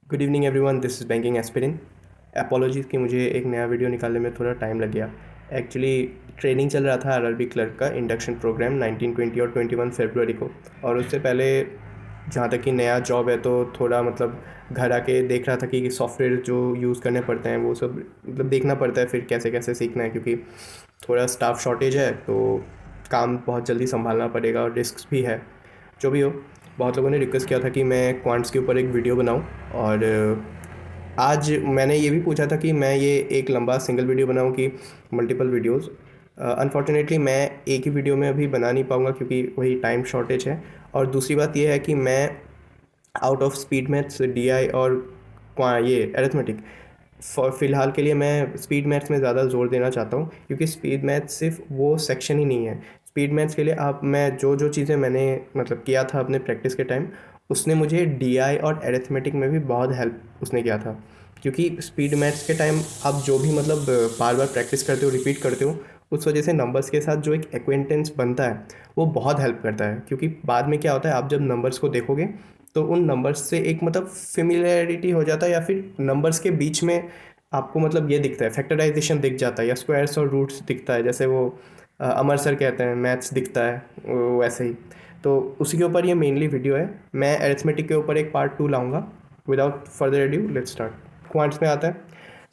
Good evening everyone, this is banking aspirin. Apologies कि मुझे एक नया वीडियो निकालने में थोड़ा टाइम लग गया। एक्चुअली ट्रेनिंग चल रहा था आरआरबी क्लर्क का इंडक्शन प्रोग्राम 19 20 और 21 फरवरी को। और उससे पहले जहाँ तक कि नया जॉब है तो थोड़ा मतलब घर आके देख रहा था कि सॉफ्टवेयर जो यूज़ करने पड़ते हैं वो सब मतलब देखना पड़ता है, फिर कैसे कैसे सीखना है, क्योंकि थोड़ा स्टाफ शॉर्टेज है तो काम बहुत जल्दी संभालना पड़ेगा और रिस्क भी है। जो भी हो, बहुत लोगों ने रिक्वेस्ट किया था कि मैं क्वांट्स के ऊपर एक वीडियो बनाऊं। और आज मैंने ये भी पूछा था कि मैं ये एक लंबा सिंगल वीडियो बनाऊं कि मल्टीपल वीडियोस। अनफॉर्चुनेटली मैं एक ही वीडियो में अभी बना नहीं पाऊंगा क्योंकि वही टाइम शॉर्टेज है। और दूसरी बात ये है कि मैं out of speed maths, DI और ये अरिथमेटिक, फ़िलहाल के लिए मैं स्पीड मैथ्स में ज़्यादा जोर देना चाहता हूँ, क्योंकि स्पीड मैथ्स सिर्फ वो सेक्शन ही नहीं है। स्पीड मैथ्स के लिए आप मैं जो जो चीज़ें मैंने मतलब किया था अपने प्रैक्टिस के टाइम, उसने मुझे डीआई और अरिथमेटिक में भी बहुत हेल्प उसने किया था। क्योंकि स्पीड मैथ्स के टाइम आप जो भी मतलब बार बार प्रैक्टिस करते हो, रिपीट करते हो, उस वजह से नंबर्स के साथ जो एक एक्वेंटेंस बनता है वो बहुत हेल्प करता है। क्योंकि बाद में क्या होता है, आप जब नंबर्स को देखोगे तो उन नंबर्स से एक मतलब फेमिलियरिटी हो जाता है, या फिर नंबर्स के बीच में आपको मतलब ये दिखता है, फैक्टराइजेशन दिख जाता है या स्क्वायर्स और रूट्स दिखता है, जैसे वो अमर सर कहते हैं मैथ्स दिखता है, वैसे ही। तो उसी के ऊपर ये मेनली वीडियो है। मैं अरिथमेटिक के ऊपर एक पार्ट 2 लाऊंगा। Without further edu let's start. Quants में आता है।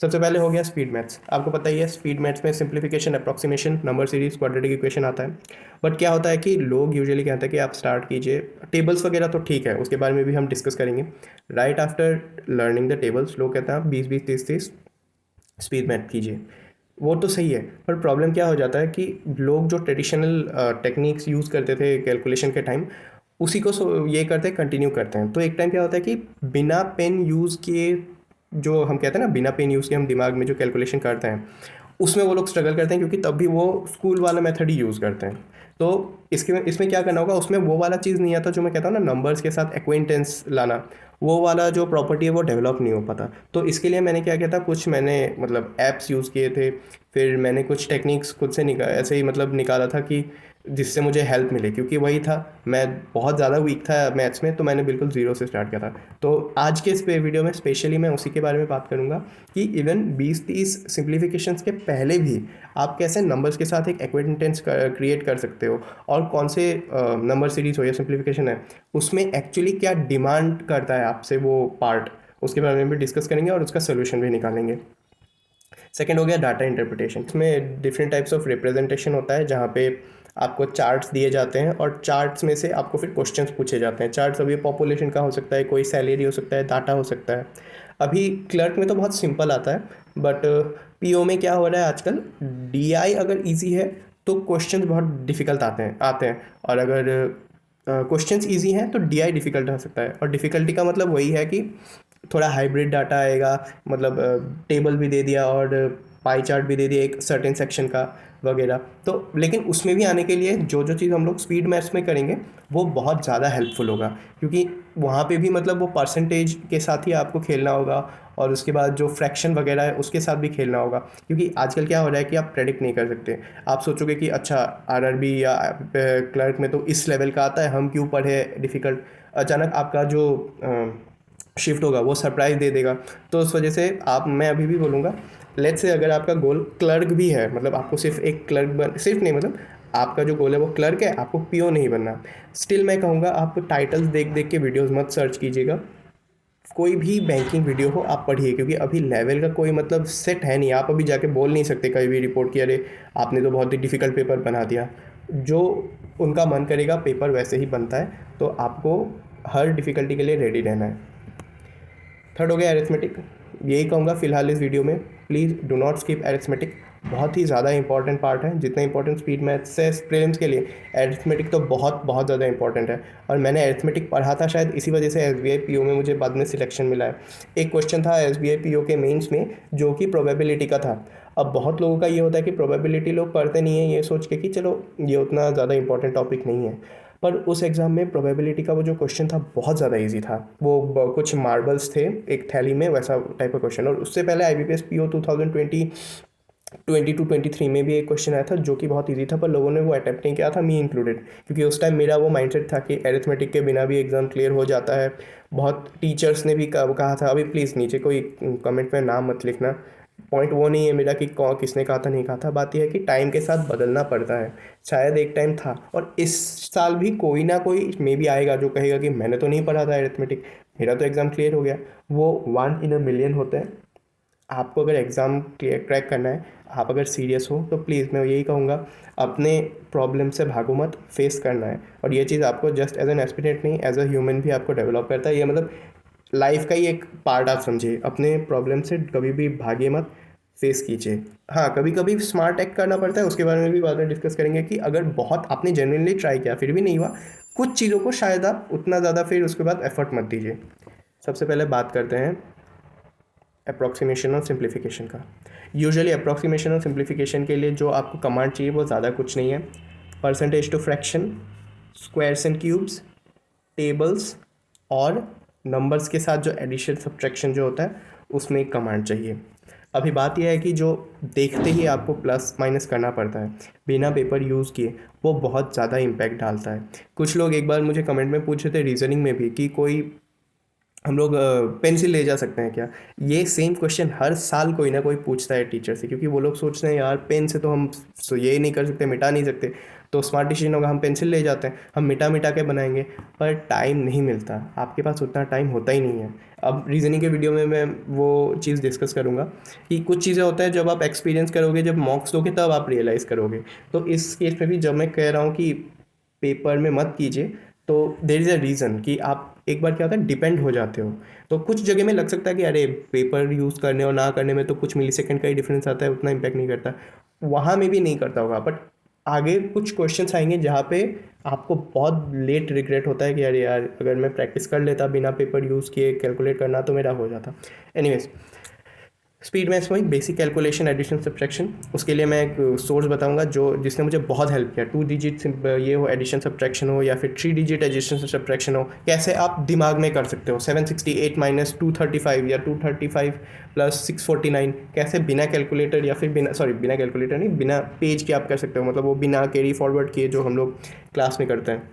सबसे पहले हो गया स्पीड मैथ्स। आपको पता ही है स्पीड मैथ्स में simplification, approximation, number series, quadratic equation आता है। बट क्या होता है कि लोग यूजुअली कहते हैं कि आप स्टार्ट कीजिए टेबल्स वगैरह, तो ठीक है, उसके बारे में भी हम डिस्कस करेंगे। Right after learning the tables लोग कहते हैं आप 20 20 30 30 स्पीड मैथ कीजिए। वो तो सही है, पर प्रॉब्लम क्या हो जाता है कि लोग जो ट्रेडिशनल टेक्निक्स यूज़ करते थे कैलकुलेशन के टाइम, उसी को ये करते हैं, कंटिन्यू करते हैं। तो एक टाइम क्या होता है कि बिना पेन यूज़ किए, जो हम कहते हैं ना, बिना पेन यूज़ किए हम दिमाग में जो कैलकुलेशन करते हैं, उसमें वो लोग स्ट्रगल करते हैं, क्योंकि तब भी वो स्कूल वाला मेथड ही यूज़ करते हैं। तो इसमें क्या करना होगा, उसमें वो वाला चीज़ नहीं आता जो मैं कहता हूँ ना, नंबर्स के साथ एक्वेंटेंस लाना, वो वाला जो प्रॉपर्टी है वो डेवलप नहीं हो पाता। तो इसके लिए मैंने क्या किया था, कुछ मैंने मतलब ऐप्स यूज़ किए थे, फिर मैंने कुछ टेक्निक्स खुद से ऐसे ही मतलब निकाला था कि जिससे मुझे हेल्प मिले, क्योंकि वही था, मैं बहुत ज़्यादा वीक था मैथ्स में, तो मैंने बिल्कुल ज़ीरो से स्टार्ट किया था। तो आज के इस वीडियो में स्पेशली मैं उसी के बारे में बात करूँगा कि इवन 20 30 सिंप्लीफिकेशंस के पहले भी आप कैसे नंबर्स के साथ एक एक्वेंटेंस क्रिएट कर सकते हो, और कौन से नंबर सीरीज हो या सिंप्लीफिकेशन है, उसमें एक्चुअली क्या डिमांड करता है आपसे वो पार्ट, उसके बारे में भी डिस्कस करेंगे और उसका सोल्यूशन भी निकालेंगे। सेकेंड हो गया डाटा इंटरप्रिटेशन। इसमें डिफरेंट टाइप्स ऑफ रिप्रेजेंटेशन होता है, जहाँ पे आपको चार्ट्स दिए जाते हैं और चार्ट्स में से आपको फिर क्वेश्चंस पूछे जाते हैं। चार्ट्स अभी पॉपुलेशन का हो सकता है, कोई सैलरी हो सकता है, डाटा हो सकता है। अभी क्लर्क में तो बहुत सिंपल आता है, बट पीओ में क्या हो रहा है आजकल, डीआई अगर इजी है तो क्वेश्चंस बहुत डिफिकल्ट आते हैं। और अगर क्वेश्चंस इजी हैं तो डीआई डिफिकल्ट हो सकता है। और डिफ़िकल्टी का मतलब वही है कि थोड़ा हाइब्रिड डाटा आएगा, मतलब टेबल भी दे दिया और पाई चार्ट भी दे दिया एक सर्टेन सेक्शन का वगैरह। तो लेकिन उसमें भी आने के लिए जो जो चीज़ हम लोग स्पीड मैथ्स में करेंगे वो बहुत ज़्यादा हेल्पफुल होगा, क्योंकि वहाँ पे भी मतलब वो परसेंटेज के साथ ही आपको खेलना होगा, और उसके बाद जो फ्रैक्शन वगैरह है उसके साथ भी खेलना होगा। क्योंकि आजकल क्या हो रहा है कि आप प्रेडिक्ट नहीं कर सकते। आप सोचोगे कि अच्छा आरआरबी या क्लर्क में तो इस लेवल का आता है, हम क्यों पढ़े डिफ़िकल्ट। अचानक आपका जो शिफ्ट होगा वो सरप्राइज़ दे देगा। तो उस वजह से आप मैं अभी भी बोलूँगा, लेट्स से अगर आपका गोल क्लर्क भी है, मतलब आपको सिर्फ एक क्लर्क बन, सिर्फ नहीं मतलब आपका जो गोल है वो क्लर्क है, आपको पीओ नहीं बनना, स्टिल मैं कहूँगा आप टाइटल्स देख देख के वीडियोस मत सर्च कीजिएगा। कोई भी बैंकिंग वीडियो हो आप पढ़िए, क्योंकि अभी लेवल का कोई मतलब सेट है नहीं। आप अभी जाके बोल नहीं सकते कहीं भी रिपोर्ट की, अरे आपने तो बहुत ही डिफ़िकल्ट पेपर बना दिया। जो उनका मन करेगा पेपर वैसे ही बनता है, तो आपको हर डिफ़िकल्टी के लिए रेडी रहना है। थर्ड हो गया एरिथमेटिक। यही कहूँगा फ़िलहाल इस वीडियो में, please do not skip arithmetic. बहुत ही ज़्यादा इंपॉर्टेंट पार्ट है, जितना इंपॉर्टेंट स्पीड मैथ्स है प्रीलिम्स के लिए, एरिथमेटिक तो बहुत बहुत ज़्यादा इंपॉर्टेंट है। और मैंने एरिथमेटिक पढ़ा था, शायद इसी वजह से एसबीआई पीओ में मुझे बाद में सिलेक्शन मिला है। एक क्वेश्चन था एसबीआई पीओ के मेंस में जो कि प्रोबेबिलिटी का था। अब बहुत लोगों का ये होता है कि प्रोबेबिलिटी लोग पढ़ते नहीं है, ये सोच के कि चलो ये उतना ज़्यादा इंपॉर्टेंट टॉपिक नहीं है। पर उस एग्ज़ाम में प्रोबेबिलिटी का वो जो क्वेश्चन था बहुत ज़्यादा इजी था। वो कुछ मार्बल्स थे एक थैली में, वैसा टाइप का क्वेश्चन। और उससे पहले आईबीपीएस पीओ 2022 में भी एक क्वेश्चन आया था जो कि बहुत इजी था, पर लोगों ने वो अटेम्प्ट नहीं किया था, मी इंक्लूडेड, क्योंकि उस टाइम मेरा वो माइंडसेट था कि एरिथमेटिक के बिना भी एग्ज़ाम क्लियर हो जाता है, बहुत टीचर्स ने भी कहा था, अभी प्लीज़ नीचे कोई कमेंट में नाम मत लिखना, पॉइंट वो नहीं है मेरा कि कौन किसने कहा था नहीं कहा था, बात यह है कि टाइम के साथ बदलना पड़ता है। शायद एक टाइम था, और इस साल भी कोई ना कोई मे भी आएगा जो कहेगा कि मैंने तो नहीं पढ़ा था अरिथमेटिक, मेरा तो एग्ज़ाम क्लियर हो गया। वो 1 in a million होते हैं। आपको अगर एग्ज़ाम क्रैक करना है, आप अगर सीरियस हो तो प्लीज़ मैं यही कहूँगा, अपने प्रॉब्लम से भागो मत, फेस करना है। और ये चीज़ आपको जस्ट एज एन एस्पिरेंट नहीं, एज अ ह्यूमन भी आपको डेवलप करता है। ये मतलब लाइफ का ही एक पार्ट आप समझिए। अपने प्रॉब्लम से कभी भी भागिए मत, फेस कीजिए। हाँ, कभी कभी स्मार्ट एक्ट करना पड़ता है, उसके बारे में भी बाद में डिस्कस करेंगे कि अगर बहुत आपने जेन्युइनली ट्राई किया फिर भी नहीं हुआ, कुछ चीज़ों को शायद आप उतना ज़्यादा फिर उसके बाद एफर्ट मत दीजिए। सबसे पहले बात करते हैं अप्रॉक्सीमेशन और सिंप्लीफिकेशन का। यूजुअली अप्रॉक्सीमेशन और सिंप्लीफिकेशन के लिए जो आपको कमांड चाहिए वो ज़्यादा कुछ नहीं है। Percentage to fraction, squares and cubes, tables और नंबर्स के साथ जो एडिशन सब्ट्रैक्शन जो होता है उसमें एक कमांड चाहिए। अभी बात यह है कि जो देखते ही आपको प्लस माइनस करना पड़ता है बिना पेपर यूज़ किए, वो बहुत ज़्यादा इम्पैक्ट डालता है। कुछ लोग एक बार मुझे कमेंट में पूछ रहे थे रीजनिंग में भी कि कोई हम लोग पेंसिल ले जा सकते हैं क्या। ये सेम क्वेश्चन हर साल कोई ना कोई पूछता है टीचर से, क्योंकि वो लोग सोचते हैं यार पेन से तो हम ये नहीं कर सकते, मिटा नहीं सकते, तो स्मार्ट डिसीजन होगा हम पेंसिल ले जाते हैं, हम मिटा मिटा के बनाएंगे। पर टाइम नहीं मिलता, आपके पास उतना टाइम होता ही नहीं है। अब रीजनिंग के वीडियो में मैं वो चीज़ डिस्कस करूँगा कि कुछ चीज़ें होता है जब आप एक्सपीरियंस करोगे, जब मॉक्स दोगे तब आप रियलाइज़ करोगे। तो इस केस में भी जब मैं कह रहा हूँ कि पेपर में मत कीजिए, तो देर इज़ अ रीज़न कि आप एक बार क्या होता है डिपेंड हो जाते हो। तो कुछ जगह में लग सकता है कि अरे पेपर यूज़ करने और ना करने में तो कुछ मिली सेकेंड का ही डिफरेंस आता है, उतना इम्पैक्ट नहीं करता, वहाँ में भी नहीं करता होगा। बट आगे कुछ क्वेश्चंस आएंगे जहाँ पे आपको बहुत लेट रिग्रेट होता है कि अरे यार अगर मैं प्रैक्टिस कर लेता बिना पेपर यूज़ किए, कैलकुलेट करना तो मेरा हो जाता। एनीवेज, स्पीड मैथ्स में बेसिक कैलकुलेशन, एडिशन, सब्ट्रैक्शन, उसके लिए मैं एक सोर्स बताऊंगा जो जिसने मुझे बहुत हेल्प किया। 2 डिजिट ये हो एडिशन सब्ट्रैक्शन हो, या फिर 3 डिजिट एडिशन सब्ट्रैक्शन हो, कैसे आप दिमाग में कर सकते हो। 768 माइनस 235 या 235 प्लस 649 कैसे बिना कैलकुलेटर या फिर बिना कैलकुलेटर नहीं, बिना पेज के आप कर सकते हो, मतलब वो बिना कैरी फॉरवर्ड किए जो हम लोग क्लास में करते हैं।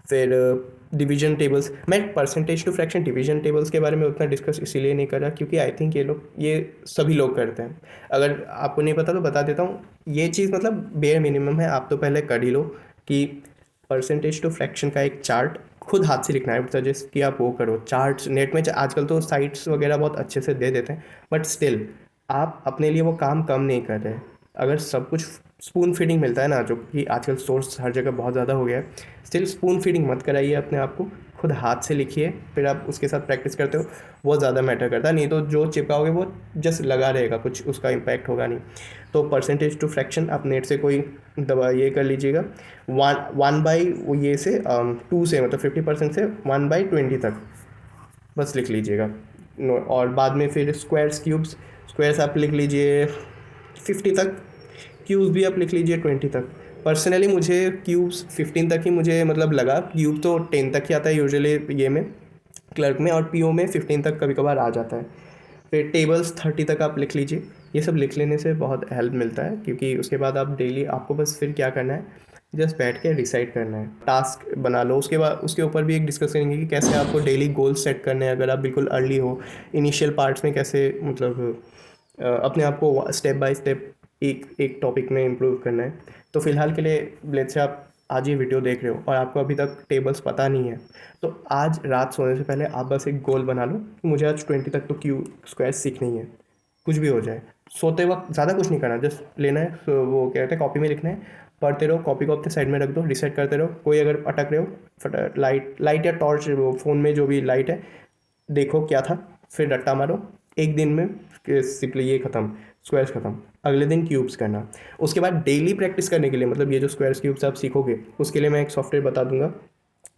फिर डिवीजन टेबल्स, मैं percentage to fraction division tables के बारे में उतना डिस्कस इसीलिए नहीं कर रहा क्योंकि आई थिंक ये सभी लोग करते हैं। अगर आपको नहीं पता तो बता देता हूँ, ये चीज़ मतलब बेयर मिनिमम है, आप तो पहले कर ही लो कि परसेंटेज टू फ्रैक्शन का एक चार्ट खुद हाथ से लिखना है। सजेस्ट कि आप वो करो, चार्ट्स नेट में आजकल तो साइट्स वगैरह बहुत अच्छे से दे देते हैं, बट स्टिल आप अपने लिए वो काम कम नहीं कर रहे। अगर सब कुछ स्पून फीडिंग मिलता है ना, जो कि आजकल सोर्स हर जगह बहुत ज़्यादा हो गया है, स्टिल स्पून फीडिंग मत कराइए अपने आप को, खुद हाथ से लिखिए, फिर आप उसके साथ प्रैक्टिस करते हो, वो ज़्यादा मैटर करता है। नहीं तो जो चिपकाओगे वो जस्ट लगा रहेगा, कुछ उसका इम्पैक्ट होगा नहीं। तो परसेंटेज टू फ्रैक्शन आप नेट से कोई दवा ये कर लीजिएगा, वन बाई ये से 2 से, मतलब 50% से 1/20 तक बस लिख लीजिएगा। और बाद में फिर स्क्वायर्स क्यूब्स, स्क्वायर्स आप लिख लीजिए 50 तक, क्यूब्स भी आप लिख लीजिए 20 तक। पर्सनली मुझे क्यूब्स 15 तक ही मुझे मतलब लगा, क्यूब तो 10 तक ही आता है यूजुअली ये में क्लर्क में, और पीओ में 15 तक कभी कभार आ जाता है। फिर टेबल्स 30 तक आप लिख लीजिए। ये सब लिख लेने से बहुत हेल्प मिलता है, क्योंकि उसके बाद आप डेली आपको बस फिर क्या करना है, जस्ट बैठ के डिसाइड करना है, टास्क बना लो। उसके बाद उसके ऊपर भी एक डिस्कस करेंगे कि कैसे आपको डेली गोल सेट करने हैं अगर आप बिल्कुल अर्ली हो। इनिशियल पार्ट्स में कैसे मतलब अपने आप को स्टेप बाय स्टेप एक एक टॉपिक में इम्प्रूव करना है। तो फिलहाल के लिए लेट्स से आप आज ये वीडियो देख रहे हो और आपको अभी तक टेबल्स पता नहीं है, तो आज रात सोने से पहले आप बस एक गोल बना लो कि मुझे आज 20 तक तो क्यू स्क्वायर सीखनी है, कुछ भी हो जाए। सोते वक्त ज़्यादा कुछ नहीं करना, जस्ट लेना है, तो वो क्या कहते हैं कॉपी में लिखना है, पढ़ते रहो, कॉपी को अपने साइड में रख दो, रिसेट करते रहो। कोई अगर अटक रहे हो, लाइट या टॉर्च, वो फ़ोन में जो भी लाइट है देखो क्या था, फिर रट्टा मारो। एक दिन में सिंपली ये ख़त्म, स्क्वायर्स ख़त्म। अगले दिन क्यूब्स करना। उसके बाद डेली प्रैक्टिस करने के लिए, मतलब ये जो स्क्वायर्स क्यूब्स आप सीखोगे उसके लिए मैं एक सॉफ्टवेयर बता दूंगा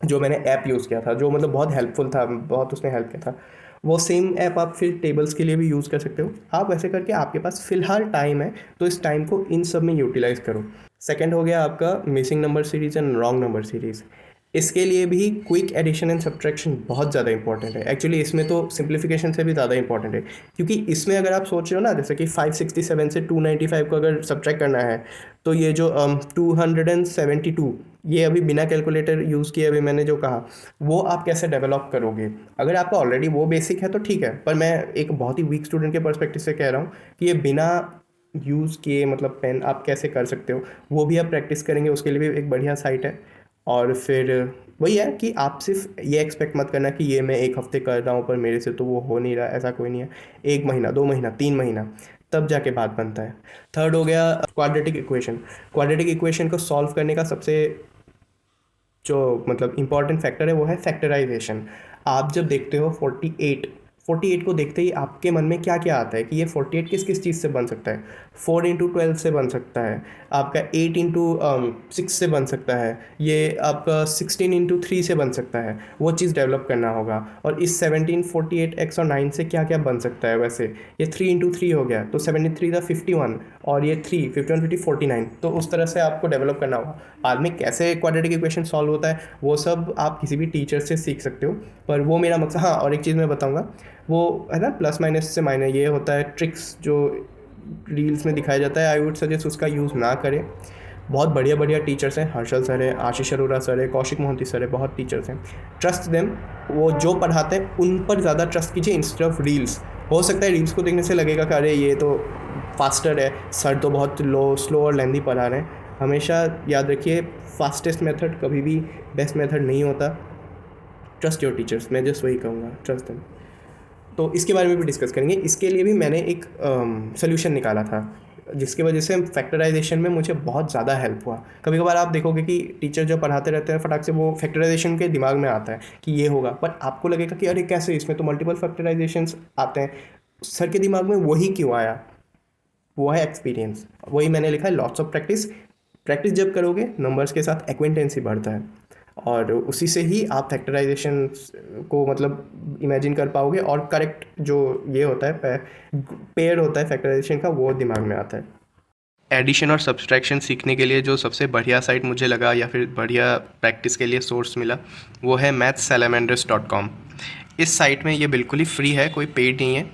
जो मैंने ऐप यूज़ किया था, जो मतलब बहुत हेल्पफुल था, बहुत उसने हेल्प किया था। वो सेम ऐप आप फिर टेबल्स के लिए भी यूज़ कर सकते हो। आप ऐसे करके आपके पास फ़िलहाल टाइम है तो इस टाइम को इन सब में यूटिलाइज़ करो। सेकंड हो गया आपका missing number series and wrong number series. इसके लिए भी क्विक एडिशन एंड सब्ट्रैक्शन बहुत ज़्यादा इंपॉर्टेंट है। एक्चुअली इसमें तो सिंप्लीफिकेशन से भी ज़्यादा इंपॉर्टेंट है, क्योंकि इसमें अगर आप सोच रहे हो ना, जैसे कि 567 से 295 को अगर सब्ट्रैक्ट करना है, तो ये जो 272, ये अभी बिना कैलकुलेटर यूज़ किए अभी मैंने जो कहा, वो आप कैसे डेवलप करोगे? अगर आपका ऑलरेडी वो बेसिक है तो ठीक है, पर मैं एक बहुत ही वीक स्टूडेंट के पर्सपेक्टिव से कह रहा हूँ कि ये बिना यूज़ किए, मतलब पेन आप कैसे कर सकते हो, वो भी आप प्रैक्टिस करेंगे, उसके लिए भी एक बढ़िया साइट है। और फिर वही है कि आप सिर्फ ये एक्सपेक्ट मत करना कि ये मैं एक हफ्ते कर रहा हूँ पर मेरे से तो वो हो नहीं रहा, ऐसा कोई नहीं है। 1 महीना, 2 महीना, 3 महीना, तब जाके बात बनता है। थर्ड हो गया क्वाड्रेटिक इक्वेशन। क्वाड्रेटिक इक्वेशन को सॉल्व करने का सबसे जो मतलब इम्पॉर्टेंट फैक्टर है वो है फैक्टराइजेशन। आप जब देखते हो 48 को देखते ही आपके मन में क्या क्या आता है कि ये 48 किस किस चीज़ से बन सकता है? 4 × 12 से बन सकता है, आपका 8 × 6 से बन सकता है, ये आपका 16 × 3 से बन सकता है। वो चीज़ डेवलप करना होगा। और इस 17, 48, x और 9 से क्या क्या बन सकता है? वैसे ये 3 × 3 हो गया तो 73 51, और ये 3 51 50 49, तो उस तरह से आपको डेवलप करना होगा। बाद में कैसे क्वाड्रेटिक इक्वेशन सॉल्व होता है वो सब आप किसी भी टीचर से सीख सकते हो, पर वो मेरा मकसद। हाँ, और एक चीज़ मैं बताऊँगा, वो है ना प्लस माइनस से माइनस, ये होता है ट्रिक्स जो रील्स में दिखाया जाता है, आई वुड सजेस्ट उसका यूज़ ना करें। बहुत बढ़िया बढ़िया टीचर्स हैं, हर्षल सर है, आशीष अरोरा सर है, कौशिक मोहंती सर है, बहुत टीचर्स हैं, ट्रस्ट देम। वो जो पढ़ाते हैं उन पर ज़्यादा ट्रस्ट कीजिए इंस्टेड ऑफ रील्स। हो सकता है रील्स को देखने से लगेगा कि अरे ये तो फास्टर है, सर तो बहुत स्लो और लेंदी पढ़ा रहे हैं। हमेशा याद रखिए, फास्टेस्ट मेथड कभी भी बेस्ट मेथड नहीं होता। ट्रस्ट योर टीचर्स, मैं जस्ट वही कहूँगा, ट्रस्ट देम। तो इसके बारे में भी डिस्कस करेंगे। इसके लिए भी मैंने एक सोल्यूशन निकाला था, जिसकी वजह से फैक्टराइजेशन में मुझे बहुत ज़्यादा हेल्प हुआ। कभी कभार आप देखोगे कि टीचर जब पढ़ाते रहते हैं फटाक से वो फैक्टराइजेशन के दिमाग में आता है कि ये होगा, पर आपको लगेगा कि अरे कैसे, इसमें तो मल्टीपल फैक्टराइजेशंस आते हैं, सर के दिमाग में वही क्यों आया? वो है एक्सपीरियंस। वही मैंने लिखा है, लॉट्स ऑफ प्रैक्टिस। प्रैक्टिस जब करोगे नंबर्स के साथ एक्वेंटेंसी बढ़ता है, और उसी से ही आप फैक्टराइजेशन को मतलब इमेजिन कर पाओगे, और करेक्ट जो ये होता है पेयर होता है फैक्टराइजेशन का, वो दिमाग में आता है। एडिशन और सब्सट्रैक्शन सीखने के लिए जो सबसे बढ़िया साइट मुझे लगा या फिर बढ़िया प्रैक्टिस के लिए सोर्स मिला, वो है mathsalamanders.com। इस साइट में ये बिल्कुल ही फ्री है, कोई पेड नहीं है।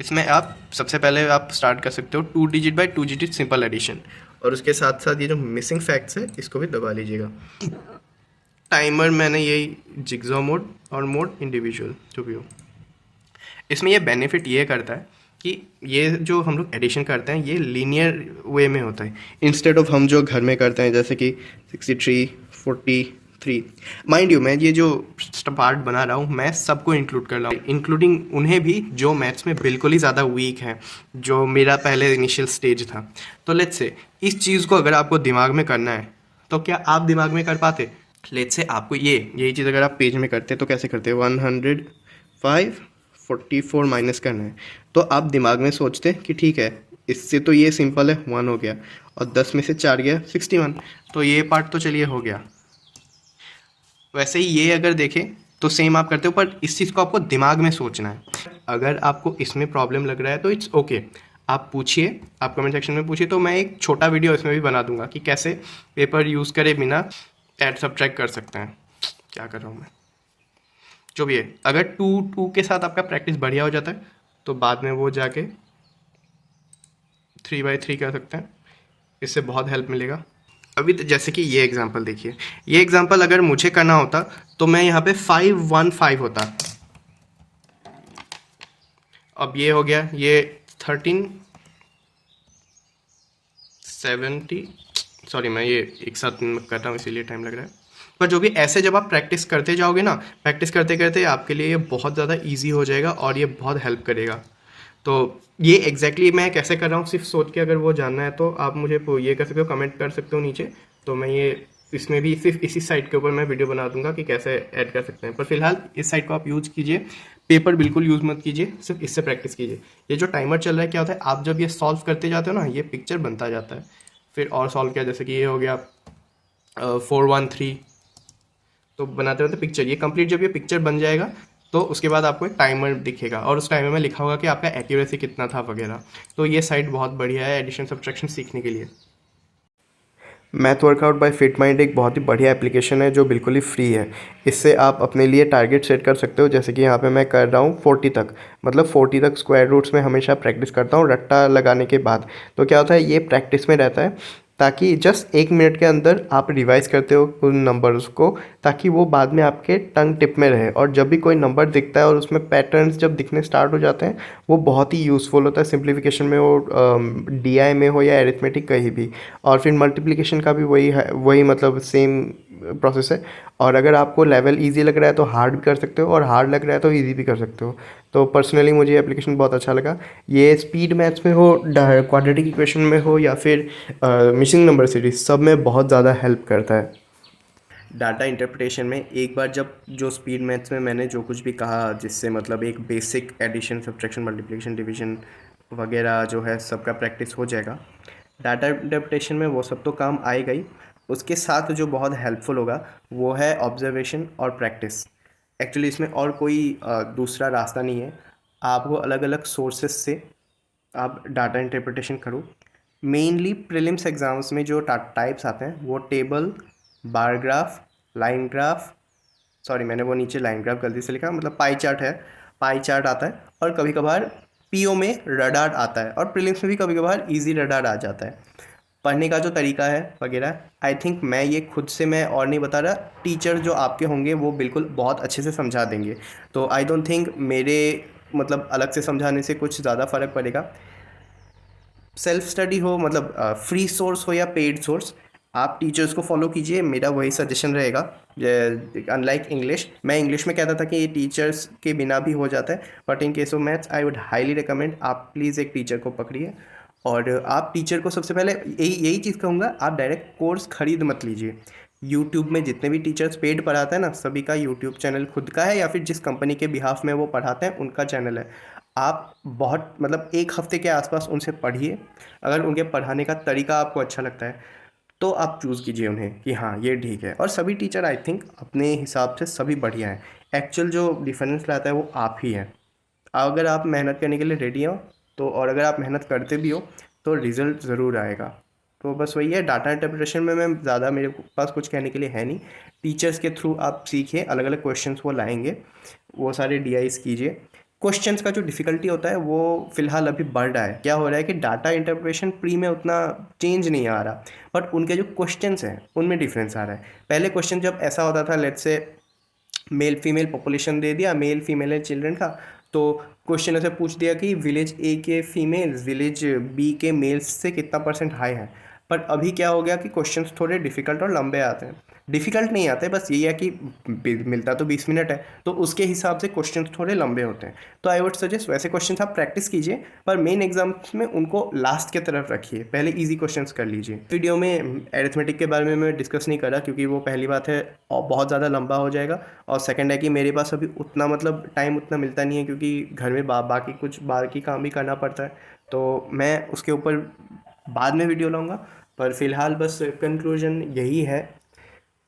इसमें आप सबसे पहले आप स्टार्ट कर सकते हो 2 digit by 2 digit simple addition, और उसके साथ साथ ये जो मिसिंग फैक्ट्स है इसको भी दबा लीजिएगा। टाइमर मैंने यही जिग्जॉ मोड और मोड इंडिविजुअल जो भी हो। इसमें ये बेनिफिट ये करता है कि ये जो हम लोग एडिशन करते हैं ये लीनियर वे में होता है, इंस्टेड ऑफ हम जो घर में करते हैं जैसे कि 63 43। माइंड यू, मैं ये जो पार्ट बना रहा हूँ मैं सबको इंक्लूड कर रहा हूँ, इंक्लूडिंग उन्हें भी जो मैथ्स में बिल्कुल ही ज़्यादा वीक है, जो मेरा पहले इनिशियल स्टेज था। तो लेट्स से इस चीज़ को अगर आपको दिमाग में करना है तो क्या आप दिमाग में कर पाते? लेट्स से आपको यही चीज़ अगर आप पेज में करते तो कैसे करते? 105 44 माइनस करना है, तो आप दिमाग में सोचते कि ठीक है इससे तो ये सिंपल है, 1 हो गया, और 10 में से 4 गया 61, तो ये पार्ट तो चलिए हो गया। वैसे ही ये अगर देखें तो सेम आप करते हो, पर इस चीज़ को आपको दिमाग में सोचना है। अगर आपको इसमें प्रॉब्लम लग रहा है तो इट्स ओके, आप पूछिए, आप कमेंट सेक्शन में पूछिए, तो मैं एक छोटा वीडियो इसमें भी बना दूंगा कि कैसे पेपर यूज़ करे बिना ऐड सब्ट्रैक्ट कर सकते हैं। क्या कर रहा हूँ मैं, जो भी है। अगर 2 के साथ आपका प्रैक्टिस बढ़िया हो जाता है तो बाद में वो जाके 3/3 कर सकते हैं, इससे बहुत हेल्प मिलेगा। अभी जैसे कि ये एग्जांपल देखिए, ये एग्जांपल अगर मुझे करना होता तो मैं यहाँ पे 515 होता, अब ये हो गया, ये 1370, सॉरी मैं ये एक साथ कर रहा हूँ इसीलिए टाइम लग रहा है। पर जो भी ऐसे जब आप प्रैक्टिस करते जाओगे ना, प्रैक्टिस करते करते आपके लिए ये बहुत ज़्यादा ईजी हो जाएगा और ये बहुत हेल्प करेगा। तो ये एग्जैक्टली मैं कैसे कर रहा हूँ सिर्फ सोच के, अगर वो जानना है तो आप मुझे ये कर सकते हो, कमेंट कर सकते हो नीचे, तो मैं ये इसमें भी सिर्फ इसी साइट के ऊपर मैं वीडियो बना दूंगा कि कैसे ऐड कर सकते हैं। पर फिलहाल इस साइट को आप यूज़ कीजिए, पेपर बिल्कुल यूज़ मत कीजिए, सिर्फ इससे प्रैक्टिस कीजिए। ये जो टाइमर चल रहा है क्या होता है, आप जब ये सॉल्व करते जाते हो ना, ये पिक्चर बनता जाता है, फिर और सॉल्व किया, जैसे कि ये हो गया 413, तो बनाते रहते पिक्चर, ये कंप्लीट जब ये पिक्चर बन जाएगा तो उसके बाद आपको एक टाइमर दिखेगा और उस टाइमर में लिखा होगा कि आपका एक्यूरेसी कितना था वगैरह। तो ये साइट बहुत बढ़िया है एडिशन सब्ट्रैक्शन सीखने के लिए। Math workout by fit mind एक बहुत ही बढ़िया एप्लीकेशन है जो बिल्कुल ही फ्री है। इससे आप अपने लिए टारगेट सेट कर सकते हो, जैसे कि यहाँ पे मैं कर रहा हूँ 40 तक, मतलब 40 तक स्क्वायर रूट्स में हमेशा प्रैक्टिस करता हूँ रट्टा लगाने के बाद। तो क्या होता है, ये प्रैक्टिस में रहता है ताकि जस्ट 1 मिनट के अंदर आप रिवाइज करते हो उन नंबर्स को, ताकि वो बाद में आपके टंग टिप में रहे। और जब भी कोई नंबर दिखता है और उसमें पैटर्न्स जब दिखने स्टार्ट हो जाते हैं, वो बहुत ही यूज़फुल होता है सिंप्लीफिकेशन में हो, डीआई में हो या एरिथमेटिक कहीं भी। और फिर मल्टीप्लिकेशन का भी वही है, वही मतलब सेम प्रोसेस है। और अगर आपको लेवल इजी लग रहा है तो हार्ड भी कर सकते हो, और हार्ड लग रहा है तो इजी भी कर सकते हो। तो पर्सनली मुझे ये एप्लीकेशन बहुत अच्छा लगा। ये स्पीड मैथ्स में हो, क्वाड्रेटिक इक्वेशन में हो, या फिर मिसिंग नंबर सीरीज, सब में बहुत ज़्यादा हेल्प करता है। डाटा इंटरप्रिटेशन में एक बार जब जो स्पीड मैथ्स में मैंने जो कुछ भी कहा, जिससे मतलब एक basic addition subtraction multiplication division वगैरह जो है सबका प्रैक्टिस हो जाएगा, डाटा इंटरप्रिटेशन में वो सब तो काम आएगा ही। उसके साथ जो बहुत हेल्पफुल होगा वो है ऑब्जर्वेशन और प्रैक्टिस। एक्चुअली इसमें और कोई दूसरा रास्ता नहीं है। आपको अलग अलग सोर्सेस से आप डाटा इंटरप्रिटेशन करो। मेनली प्रीलिम्स एग्ज़ाम्स में जो टाइप्स आते हैं वो table, bar graph, line graph, sorry मैंने वो नीचे लाइन ग्राफ गलती से लिखा, मतलब पाई चार्ट है, पाई चार्ट आता है। और कभी कभार पीओ में रडार आता है, और प्रीलिम्स में भी कभी कभार इजी रडार आ जाता है। पढ़ने का जो तरीका है वगैरह, आई थिंक मैं ये खुद से मैं और नहीं बता रहा, टीचर जो आपके होंगे वो बिल्कुल बहुत अच्छे से समझा देंगे। तो आई डोंट थिंक मेरे मतलब अलग से समझाने से कुछ ज़्यादा फ़र्क पड़ेगा। सेल्फ स्टडी हो, मतलब फ्री सोर्स हो या पेड सोर्स, आप टीचर्स को फॉलो कीजिए, मेरा वही सजेशन रहेगा। अनलाइक इंग्लिश, मैं इंग्लिश में कहता था कि ये टीचर्स के बिना भी हो जाता है, but in case of maths I would highly recommend आप प्लीज़ एक टीचर को पकड़िए। और आप टीचर को सबसे पहले यही यही चीज़ कहूँगा, आप डायरेक्ट कोर्स खरीद मत लीजिए। यूट्यूब में जितने भी टीचर्स पेड पढ़ाते हैं ना, सभी का यूट्यूब चैनल खुद का है, या फिर जिस कंपनी के बिहाफ में वो पढ़ाते हैं उनका चैनल है। आप बहुत मतलब 1 हफ्ते के आसपास उनसे पढ़िए। अगर उनके पढ़ाने का तरीका आपको अच्छा लगता है तो आप चूज़ कीजिए उन्हें कि हाँ ये ठीक है। और सभी टीचर आई थिंक अपने हिसाब से सभी बढ़िया हैं। एक्चुअल जो डिफरेंस लाता है वो आप ही हैं। अगर आप मेहनत करने के लिए रेडी हो तो, और अगर आप मेहनत करते भी हो तो रिज़ल्ट ज़रूर आएगा। तो बस वही है, डाटा इंटरप्रिटेशन में मैं ज़्यादा, मेरे पास कुछ कहने के लिए है नहीं। टीचर्स के थ्रू आप सीखिए, अलग अलग क्वेश्चंस वो लाएंगे, वो सारे डीआईस कीजिए। क्वेश्चंस का जो डिफ़िकल्टी होता है वो फ़िलहाल अभी बढ़ रहा है। क्या हो रहा है कि डाटा इंटरप्रिटेशन प्री में उतना चेंज नहीं आ रहा, बट उनके जो क्वेश्चंस हैं उनमें डिफरेंस आ रहा है। पहले क्वेश्चन जब ऐसा होता था, let's say male female population दे दिया, मेल फीमेल एंड चिल्ड्रन का, तो क्वेश्चन ऐसे पूछ दिया कि विलेज ए के फीमेल्स विलेज बी के मेल्स से कितना परसेंट हाई है। पर अभी क्या हो गया कि क्वेश्चंस थोड़े डिफ़िकल्ट और लंबे आते हैं। डिफ़िकल्ट नहीं आते, बस यही है कि मिलता तो 20 मिनट है, तो उसके हिसाब से क्वेश्चंस थोड़े लंबे होते हैं। तो आई वुड सजेस्ट वैसे क्वेश्चंस आप प्रैक्टिस कीजिए, पर मेन एग्जाम्स में उनको लास्ट के तरफ रखिए, पहले इजी क्वेश्चंस कर लीजिए। वीडियो में अरिथमेटिक के बारे में मैं डिस्कस नहीं कर रहा, क्योंकि वो पहली बात है और बहुत ज़्यादा लंबा हो जाएगा, और सेकंड है कि मेरे पास अभी उतना मतलब टाइम उतना मिलता नहीं है, क्योंकि घर में बाकी कुछ बाकी काम भी करना पड़ता है। तो मैं उसके ऊपर बाद में वीडियो लाऊंगा। पर फिलहाल बस कंक्लूजन यही है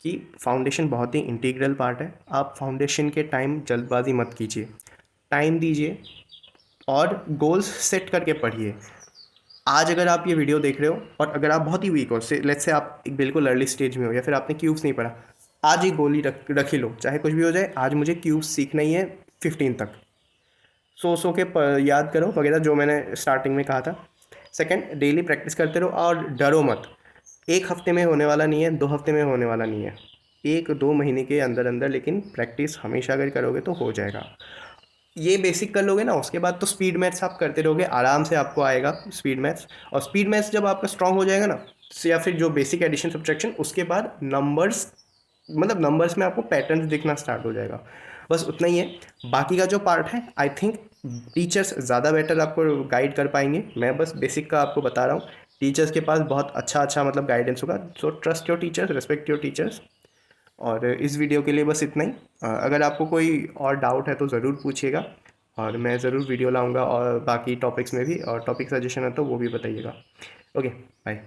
कि फाउंडेशन बहुत ही इंटीग्रल पार्ट है। आप फाउंडेशन के टाइम जल्दबाजी मत कीजिए, टाइम दीजिए और गोल्स सेट करके पढ़िए। आज अगर आप ये वीडियो देख रहे हो और अगर आप बहुत ही वीक हो, से लेट्स से आप एक बिल्कुल अर्ली स्टेज में हो, या फिर आपने क्यूब्स नहीं पढ़ा, आज ही गोल ही रख ही लो, चाहे कुछ भी हो जाए, आज मुझे क्यूब्स सीखना ही है 15 तक। सो के याद करो वगैरह, जो मैंने स्टार्टिंग में कहा था। सेकंड, डेली प्रैक्टिस करते रहो और डरो मत। 1 हफ्ते में होने वाला नहीं है, 2 हफ्ते में होने वाला नहीं है, 1-2 महीने के अंदर अंदर, लेकिन प्रैक्टिस हमेशा अगर करोगे तो हो जाएगा। ये बेसिक कर लोगे ना, उसके बाद तो स्पीड मैथ्स आप करते रहोगे, आराम से आपको आएगा स्पीड मैथ्स। और स्पीड मैथ्स जब आपका स्ट्रांग हो जाएगा ना, या फिर जो बेसिक एडिशन सब्ट्रैक्शन, उसके बाद नंबर्स, मतलब नंबर्स में आपको पैटर्न्स दिखना स्टार्ट हो जाएगा। बस उतना ही है। बाकी का जो पार्ट है आई थिंक टीचर्स ज़्यादा बेटर आपको गाइड कर पाएंगे। मैं बस बेसिक का आपको बता रहा हूँ। टीचर्स के पास बहुत अच्छा अच्छा मतलब गाइडेंस होगा। So trust your teachers, respect your teachers. और इस वीडियो के लिए बस इतना ही। अगर आपको कोई और डाउट है तो ज़रूर पूछिएगा, और मैं ज़रूर वीडियो लाऊंगा और बाकी टॉपिक्स में भी, और टॉपिक सजेशन है तो वो भी बताइएगा। Okay, bye.